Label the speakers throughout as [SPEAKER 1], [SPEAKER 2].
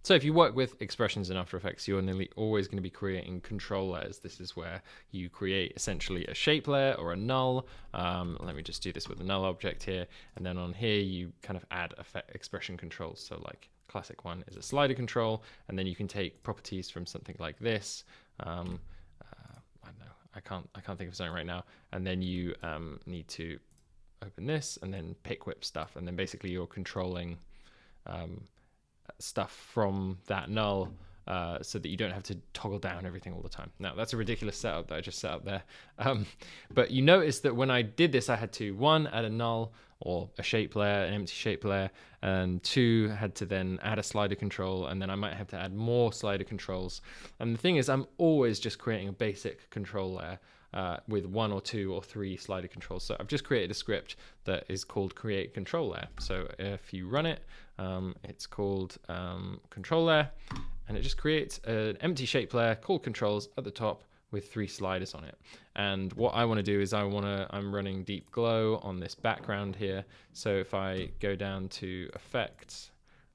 [SPEAKER 1] So if you work with expressions in After Effects, you're nearly always going to be creating control layers. This is where you create essentially a shape layer or a null. Let me just do this with a null object here. And then on here, you kind of add expression controls. So like classic one is a slider control. And then you can take properties from something like this. I don't know. I can't think of something right now. And then you need to open this and then pick whip stuff. And then basically you're controlling stuff from that null so that you don't have to toggle down everything all the time. Now, that's a ridiculous setup that I just set up there. But you notice that when I did this, I had to, one, add a null or a shape layer, an empty shape layer, and two, had to then add a slider control, and then I might have to add more slider controls. And the thing is, I'm always just creating a basic control layer with one or two or three slider controls. So I've just created a script that is called create control layer. So if you run it, it's called control layer, and it just creates an empty shape layer called controls at the top with three sliders on it. And what I want to do is I'm running Deep Glow on this background here. So if I go down to effects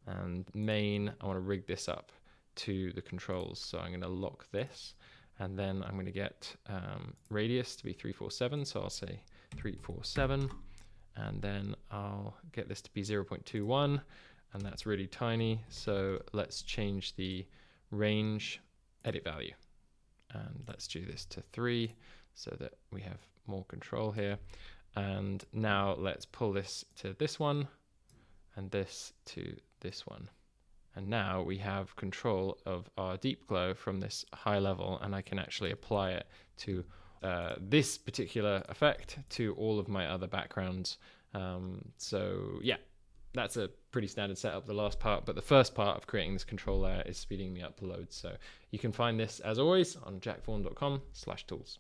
[SPEAKER 1] and main, I want to rig this up to the controls. So I'm going to lock this, and then I'm going to get radius to be 347. So I'll say 347, and then I'll get this to be 0.21, and that's really tiny. So let's change the range edit value, and let's do this to 3 so that we have more control here. And now let's pull this to this one and this to this one. And now we have control of our Deep Glow from this high level, and I can actually apply it to this particular effect to all of my other backgrounds. So yeah, that's a pretty standard setup, the last part, but the first part of creating this control layer is speeding me up the load. So you can find this, as always, on jackvaughan.com/tools.